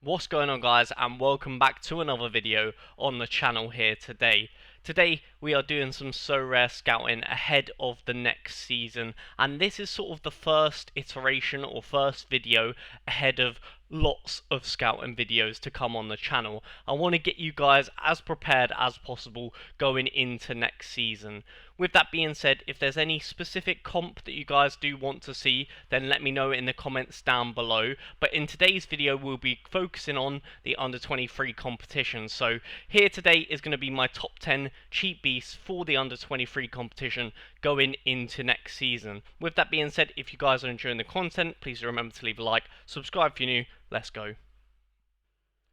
What's going on, guys, and welcome back to another video on the channel here today. Today we are doing some Sorare scouting ahead of the next season, and this is sort of the first iteration or first video ahead of lots of scouting videos to come on the channel. I want to get you guys as prepared as possible going into next season. With that being said, if there's any specific comp that you guys do want to see, then let me know in the comments down below. But in today's video, we'll be focusing on the under-23 competition. So here today is going to be my top 10 cheap beasts for the under-23 competition going into next season. With that being said, if you guys are enjoying the content, please remember to leave a like, subscribe if you're new. Let's go.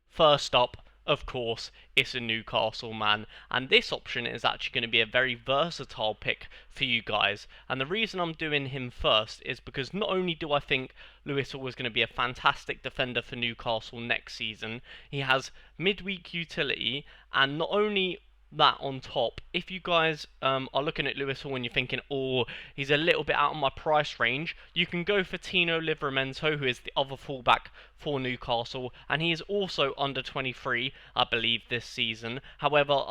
First up, of course, it's a Newcastle man, and this option is actually going to be a very versatile pick for you guys. And the reason I'm doing him first is because not only do I think Lewis Hall is going to be a fantastic defender for Newcastle next season, he has midweek utility, and not only that on top, if you guys are looking at Lewis Hall and you're thinking, oh, he's a little bit out of my price range, you can go for Tino Livramento, who is the other fullback for Newcastle, and he is also under 23, I believe, this season. However,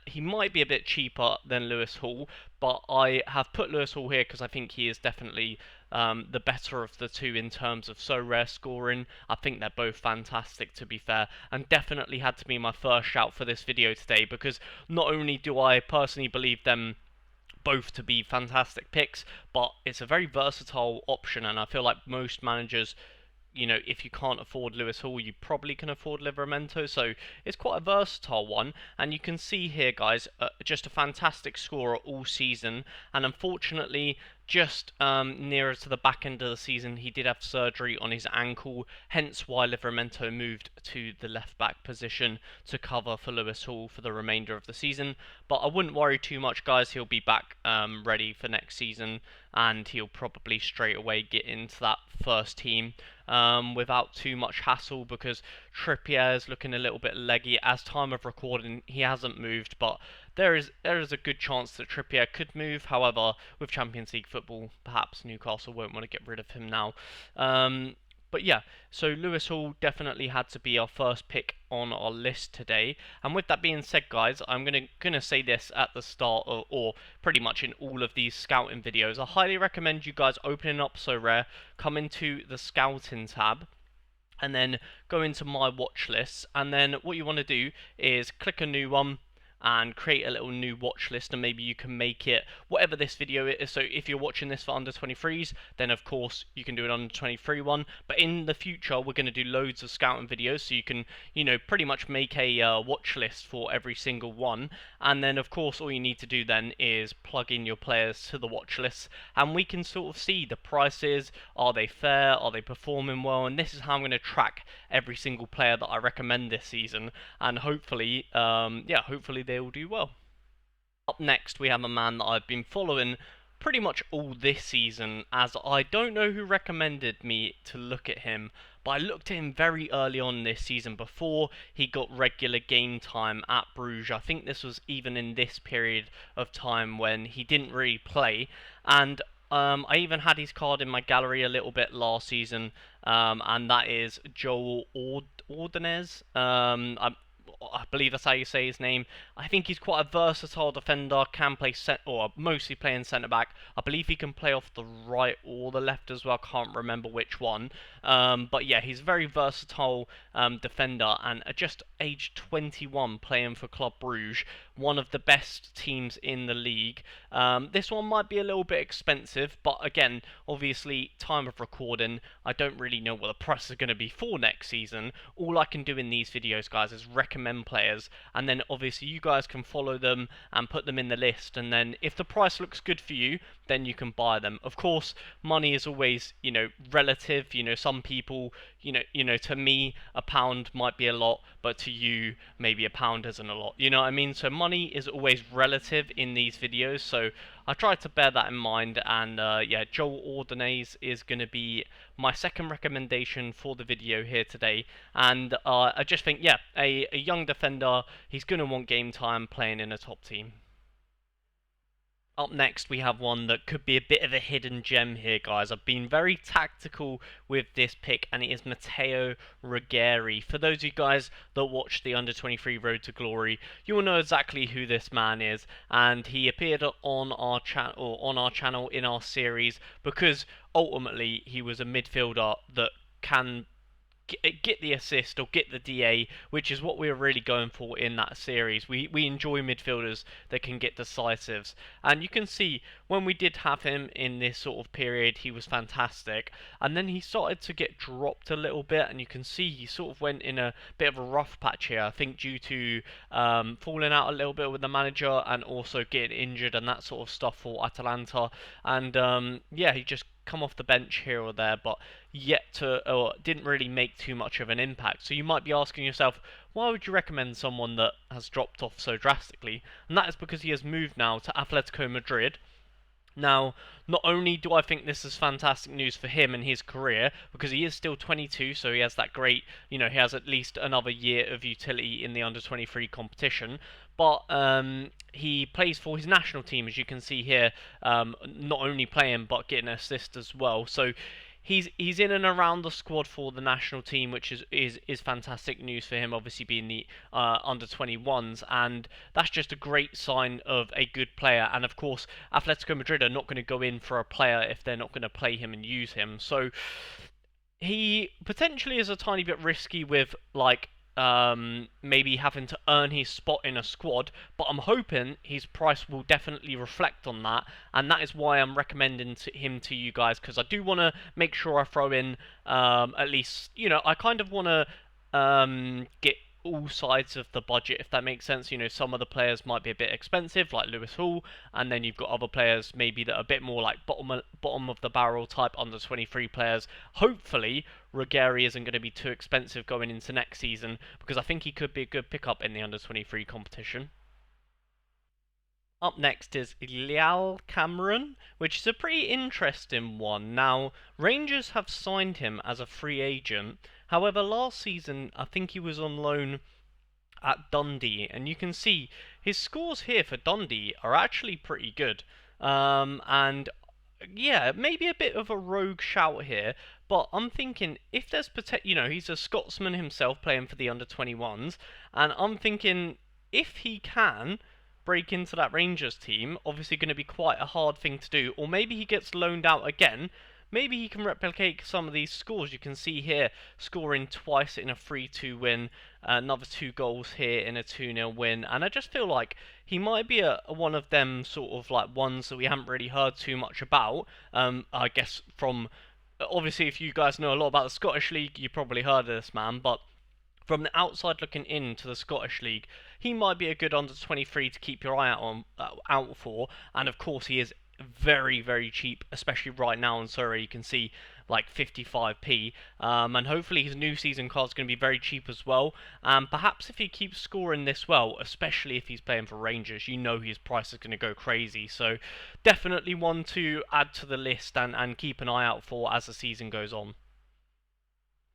he might be a bit cheaper than Lewis Hall, but I have put Lewis Hall here because I think he is definitely the better of the two in terms of Sorare scoring. I think they're both fantastic, to be fair, and definitely had to be my first shout for this video today, because not only do I personally believe them both to be fantastic picks, but it's a very versatile option, and I feel like most managers, you know, if you can't afford Lewis Hall, you probably can afford Livramento, so it's quite a versatile one. And you can see here, guys, just a fantastic scorer all season, and unfortunately, just nearer to the back end of the season, he did have surgery on his ankle, hence why Livramento moved to the left back position to cover for Lewis Hall for the remainder of the season. But I wouldn't worry too much, guys. He'll be back ready for next season, and he'll probably straight away get into that first team without too much hassle, because Trippier is looking a little bit leggy. As time of recording, he hasn't moved, but there is a good chance that Trippier could move. However, with Champions League football, perhaps Newcastle won't want to get rid of him now. But yeah, so Lewis Hall definitely had to be our first pick on our list today. And with that being said, guys, I'm gonna say this at the start or pretty much in all of these scouting videos. I highly recommend you guys opening up Sorare, come into the scouting tab, and then go into my watch lists. And then what you want to do is click a new one and create a little new watch list, and maybe you can make it whatever this video is. So if you're watching this for under 23s, then of course you can do an under 23 one, but in the future we're going to do loads of scouting videos, so you can, you know, pretty much make a watch list for every single one. And then of course all you need to do then is plug in your players to the watch list, and we can sort of see the prices. Are they fair? Are they performing well? And this is how I'm going to track every single player that I recommend this season, and hopefully hopefully they will do well. Up next, we have a man that I've been following pretty much all this season, as I don't know who recommended me to look at him, but I looked at him very early on this season before he got regular game time at Bruges. I think this was even in this period of time when he didn't really play, and I even had his card in my gallery a little bit last season, and that is Joel Ordonez. I believe that's how you say his name. I think he's quite a versatile defender, can play mostly playing centre back. I believe he can play off the right or the left as well. I can't remember which one. But yeah, he's a very versatile defender, and just age 21, playing for Club Bruges, one of the best teams in the league. This one might be a little bit expensive, but again, obviously, time of recording, I don't really know what the price is going to be for next season. All I can do in these videos, guys, is recommend players, and then obviously you guys can follow them and put them in the list, and then if the price looks good for you, then you can buy them. Of course, money is always, you know, relative. You know, some people, you know, to me a pound might be a lot, but to you maybe a pound isn't a lot. You know what I mean? So money is always relative in these videos, so I try to bear that in mind. And yeah, Joel Ordonez is going to be my second recommendation for the video here today. And I just think, yeah, a young defender, he's going to want game time playing in a top team. Up next, we have one that could be a bit of a hidden gem here, guys. I've been very tactical with this pick, and it is Matteo Ruggeri. For those of you guys that watch the Under-23 Road to Glory, you will know exactly who this man is, and he appeared on our channel in our series because ultimately he was a midfielder that can get the assist or get the DA, which is what we were really going for in that series. We enjoy midfielders that can get decisives, and you can see when we did have him in this sort of period, he was fantastic, and then he started to get dropped a little bit, and you can see he sort of went in a bit of a rough patch here, I think due to falling out a little bit with the manager and also getting injured and that sort of stuff for Atalanta, and yeah, he just come off the bench here or there, but didn't really make too much of an impact. So you might be asking yourself, why would you recommend someone that has dropped off so drastically? And that is because he has moved now to Atletico Madrid. Now, not only do I think this is fantastic news for him and his career, because he is still 22, so he has that great, he has at least another year of utility in the under-23 competition, but he plays for his national team, as you can see here, not only playing, but getting an assist as well. So he's in and around the squad for the national team, which is fantastic news for him, obviously being the under 21s, and that's just a great sign of a good player. And of course, Atletico Madrid are not going to go in for a player if they're not going to play him and use him. So he potentially is a tiny bit risky with maybe having to earn his spot in a squad, but I'm hoping his price will definitely reflect on that, and that is why I'm recommending him to you guys, because I do want to make sure I throw in at least, I kind of want to get all sides of the budget, if that makes sense. Some of the players might be a bit expensive, like Lewis Hall, and then you've got other players maybe that are a bit more like bottom of the barrel type under 23 players. Hopefully, Ruggeri isn't going to be too expensive going into next season, because I think he could be a good pickup in the under 23 competition. Up next is Lyall Cameron, which is a pretty interesting one. Now, Rangers have signed him as a free agent. However, last season, I think he was on loan at Dundee, and you can see his scores here for Dundee are actually pretty good. And yeah, maybe a bit of a rogue shout here, but I'm thinking if there's he's a Scotsman himself playing for the under 21s, and I'm thinking if he can break into that Rangers team, obviously going to be quite a hard thing to do, or maybe he gets loaned out again. Maybe he can replicate some of these scores. You can see here, scoring twice in a 3-2 win, another 2 goals here in a 2-0 win, and I just feel like he might be one of them sort of like ones that we haven't really heard too much about. I guess from, obviously if you guys know a lot about the Scottish League, you probably heard of this man, but from the outside looking into the Scottish League, he might be a good under 23 to keep your eye out for, and of course he is very, very cheap, especially right now on Sorare. You can see like 55p, and hopefully his new season card is going to be very cheap as well. And perhaps if he keeps scoring this well, especially if he's playing for Rangers, his price is going to go crazy. So definitely one to add to the list and keep an eye out for as the season goes on.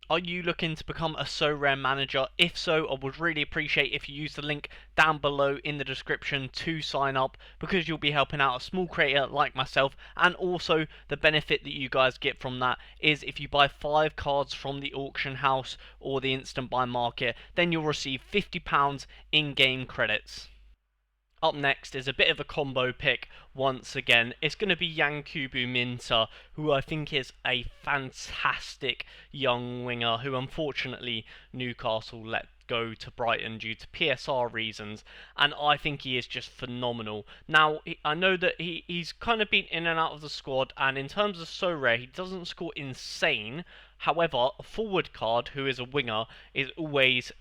Are you looking to become a Sorare manager? If so, I would really appreciate if you use the link down below in the description to sign up, because you'll be helping out a small creator like myself, and also the benefit that you guys get from that is if you buy 5 cards from the auction house or the instant buy market, then you'll receive £50 in-game credits. Up next is a bit of a combo pick once again. It's going to be Yankuba Minteh, who I think is a fantastic young winger who unfortunately Newcastle let go to Brighton due to PSR reasons, and I think he is just phenomenal. Now, I know that he's kind of been in and out of the squad, and in terms of Sorare, he doesn't score insane. However, a forward card who is a winger it always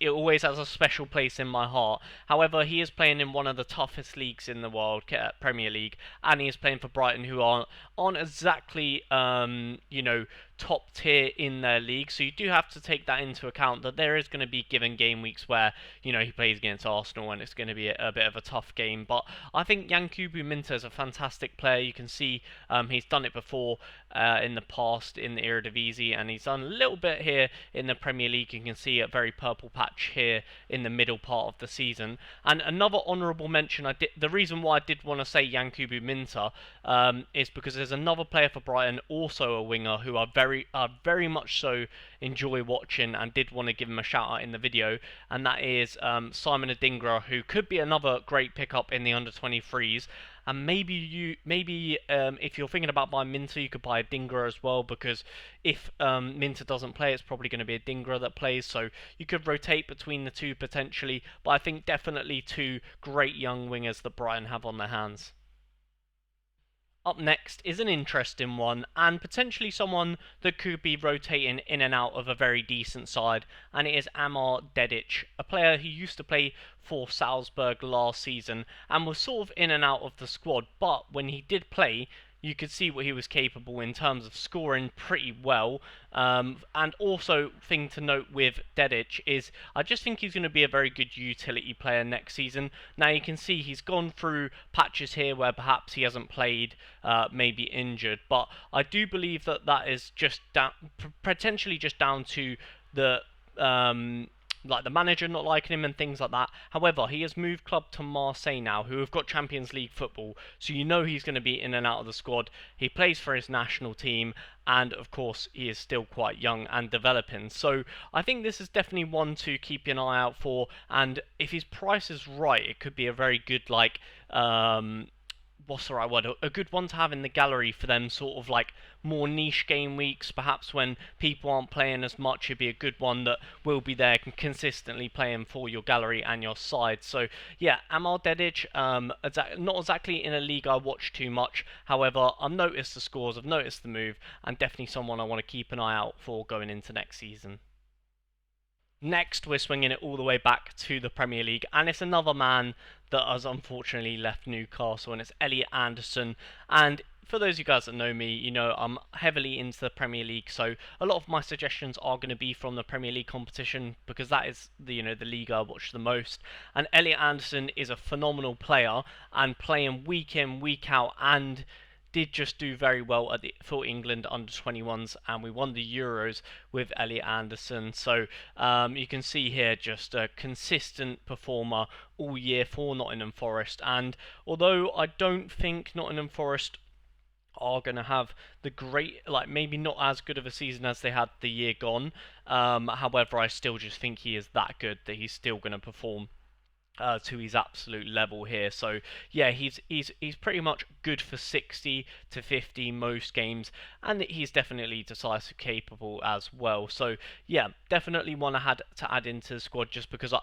has a special place in my heart. However, he is playing in one of the toughest leagues in the world, Premier League, and he is playing for Brighton, who aren't exactly top tier in their league, so you do have to take that into account, that there is going to be given game weeks where, you know, he plays against Arsenal and it's going to be a bit of a tough game. But I think Yankuba Minteh is a fantastic player. You can see he's done it before in the past in the Eredivisie, and he's done a little bit here in the Premier League. You can see a very purple patch here in the middle part of the season. And another honourable mention, the reason why I did want to say Yankuba Minteh is because there's another player for Brighton, also a winger, who I very much so enjoy watching and did want to give him a shout out in the video, and that is Simon Adingra, who could be another great pickup in the under-23s. And maybe if you're thinking about buying Minteh, you could buy Adingra as well, because if Minteh doesn't play, it's probably going to be Adingra that plays, so you could rotate between the two potentially. But I think definitely two great young wingers that Brighton have on their hands. Up next is an interesting one, and potentially someone that could be rotating in and out of a very decent side, and it is Amar Dedic, a player who used to play for Salzburg last season and was sort of in and out of the squad, but when he did play, you could see what he was capable in terms of scoring pretty well. And also, thing to note with Dedic is I just think he's going to be a very good utility player next season. Now you can see he's gone through patches here where perhaps he hasn't played, maybe injured, but I do believe that that is just potentially just down to the like the manager not liking him and things like that. However, he has moved club to Marseille now, who have got Champions League football, so you know he's going to be in and out of the squad. He plays for his national team, and of course he is still quite young and developing. So I think this is definitely one to keep an eye out for, and if his price is right, it could be a very good what's the right word? A good one to have in the gallery for them sort of like more niche game weeks, perhaps when people aren't playing as much. It'd be a good one that will be there consistently playing for your gallery and your side. So yeah, Amar Dedic, not exactly in a league I watch too much. However, I've noticed the scores, I've noticed the move, and definitely someone I want to keep an eye out for going into next season. Next, we're swinging it all the way back to the Premier League, and it's another man that has unfortunately left Newcastle, and it's Elliot Anderson. And for those of you guys that know me, you know I'm heavily into the Premier League, so a lot of my suggestions are going to be from the Premier League competition, because that is the league I watch the most. And Elliot Anderson is a phenomenal player, and playing week in, week out, and did just do very well for England under-21s, and we won the Euros with Elliot Anderson. So you can see here just a consistent performer all year for Nottingham Forest. And although I don't think Nottingham Forest are going to have the great, maybe not as good of a season as they had the year gone, however, I still just think he is that good that he's still going to perform to his absolute level here. So yeah, he's pretty much good for 60 to 50 most games, and he's definitely decisive capable as well. So yeah, definitely one I had to add into the squad, just because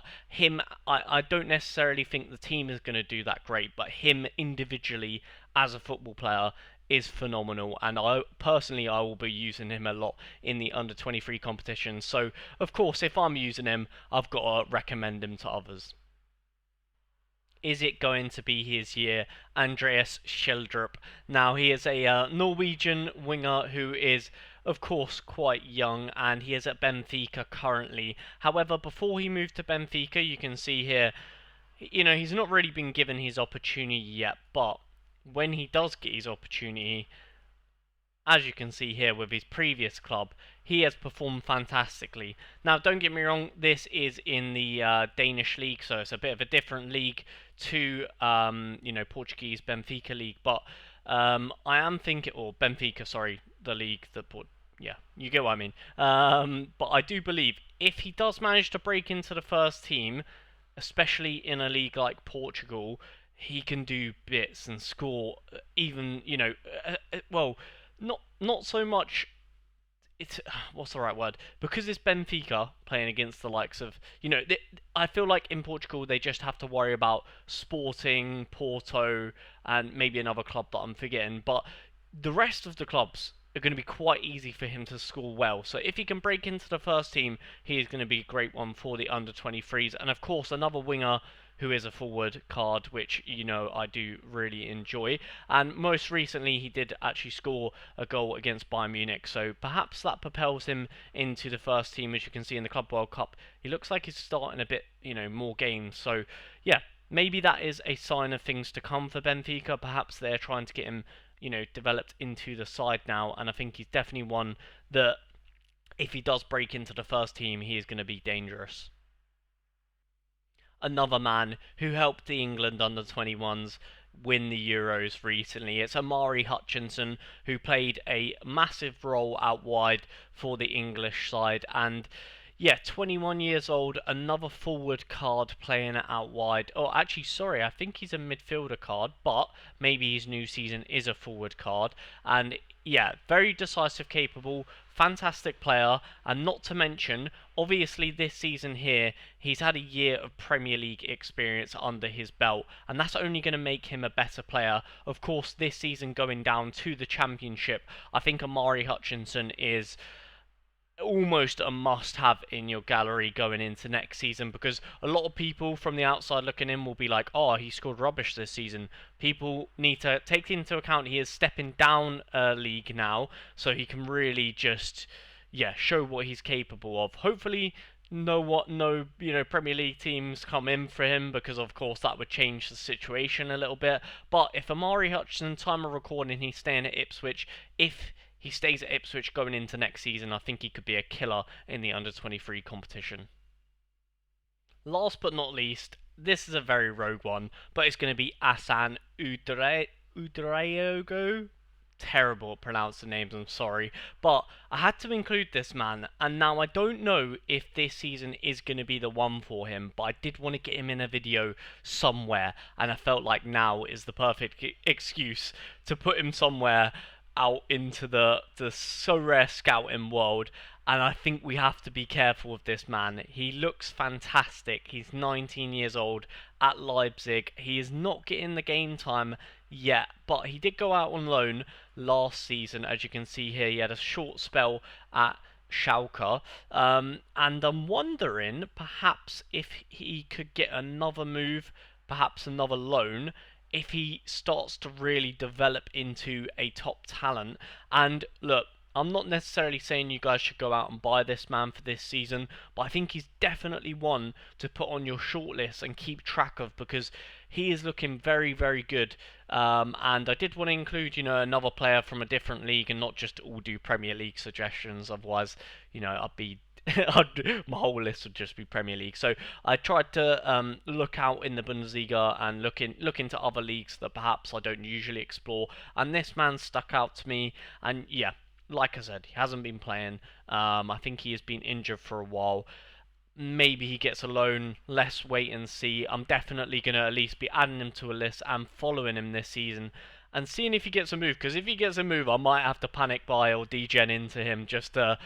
I don't necessarily think the team is going to do that great, but him individually as a football player is phenomenal, and I will be using him a lot in the under-23 competition. So of course, if I'm using him, I've got to recommend him to others. Is it going to be his year? Andreas Schjelderup. Now, he is a Norwegian winger who is, of course, quite young, and he is at Benfica currently. However, before he moved to Benfica, you can see here, he's not really been given his opportunity yet, but when he does get his opportunity, as you can see here with his previous club, he has performed fantastically. Now, don't get me wrong, this is in the Danish league, so it's a bit of a different league to, Portuguese Benfica league. But I am thinking, or Benfica, sorry, the league that yeah, you get what I mean. But I do believe if he does manage to break into the first team, especially in a league like Portugal, he can do bits and score even, not so much. It's what's the right word? Because it's Benfica playing against the likes of, I feel like in Portugal they just have to worry about Sporting, Porto, and maybe another club that I'm forgetting. But the rest of the clubs are going to be quite easy for him to score well. So if he can break into the first team, he is going to be a great one for the under-23s. And of course, another winger who is a forward card, which you know I do really enjoy. And most recently, he did actually score a goal against Bayern Munich, so perhaps that propels him into the first team. As you can see in the Club World Cup, he looks like he's starting a bit, more games. So yeah, maybe that is a sign of things to come for Benfica. Perhaps they're trying to get him, developed into the side now, and I think he's definitely one that if he does break into the first team, he is going to be dangerous. Another man who helped the England under-21s win the Euros recently. It's Omari Hutchinson, who played a massive role out wide for the English side, and yeah, 21 years old, another forward card playing out wide. Oh, actually, sorry, I think he's a midfielder card, but maybe his new season is a forward card. And yeah, very decisive, capable, fantastic player. And not to mention, obviously, this season here, he's had a year of Premier League experience under his belt, and that's only going to make him a better player. Of course, this season going down to the Championship, I think Omari Hutchinson is almost a must-have in your gallery going into next season, because a lot of people from the outside looking in will be like, oh, he scored rubbish this season. People need to take into account he is stepping down a league now, so he can really just, yeah, show what he's capable of. Hopefully no Premier League teams come in for him, because of course that would change the situation a little bit. But if Omari Hutchinson, time of recording, he's staying at Ipswich, if he stays at Ipswich going into next season, I think he could be a killer in the under-23 competition. Last but not least, this is a very rogue one, but it's going to be Assan Ouedraogo. Terrible at pronouncing names, I'm sorry, but I had to include this man, and now I don't know if this season is going to be the one for him, but I did want to get him in a video somewhere, and I felt like now is the perfect excuse to put him somewhere out into the Sorare scouting world. And I think we have to be careful with this man. He looks fantastic. He's 19 years old at Leipzig. He is not getting the game time yet, but he did go out on loan last season. As you can see here, he had a short spell at Schalke, and I'm wondering perhaps if he could get another move, perhaps another loan, if he starts to really develop into a top talent. And look, I'm not necessarily saying you guys should go out and buy this man for this season, but I think he's definitely one to put on your shortlist and keep track of, because he is looking very, very good. And I did want to include, another player from a different league and not just all do Premier League suggestions. Otherwise, I'd be my whole list would just be Premier League. So I tried to look out in the Bundesliga and look into other leagues that perhaps I don't usually explore. And this man stuck out to me. And yeah, like I said, he hasn't been playing. I think he has been injured for a while. Maybe he gets a loan. Let's wait and see. I'm definitely going to at least be adding him to a list and following him this season and seeing if he gets a move. Because if he gets a move, I might have to panic buy or degen into him just to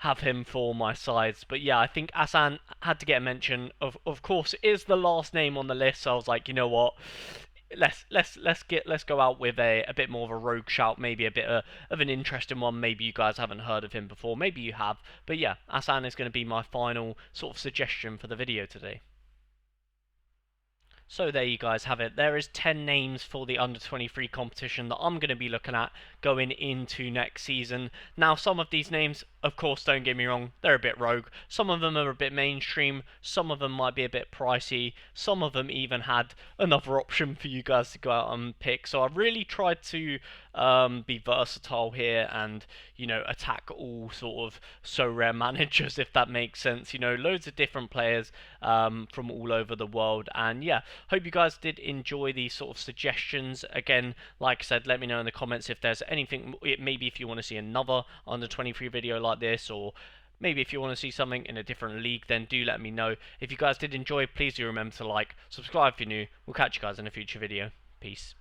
have him for my sides. But yeah, I think Assan had to get a mention. Of course, it is the last name on the list, so I was like, you know what? Let's go out with a bit more of a rogue shout, maybe a bit of an interesting one. Maybe you guys haven't heard of him before, maybe you have. But yeah, Assan is going to be my final sort of suggestion for the video today. So there you guys have it. There is 10 names for the under-23 competition that I'm going to be looking at going into next season. Now, some of these names, of course, don't get me wrong, they're a bit rogue. Some of them are a bit mainstream. Some of them might be a bit pricey. Some of them even had another option for you guys to go out and pick. So I really tried to be versatile here and, attack all sort of Sorare managers, if that makes sense. Loads of different players from all over the world. And yeah, hope you guys did enjoy these sort of suggestions. Again, like I said, let me know in the comments if there's anything, maybe if you want to see another under 23 video like this, or maybe if you want to see something in a different league, then do let me know. If you guys did enjoy, please do remember to like, subscribe if you're new. We'll catch you guys in a future video. Peace.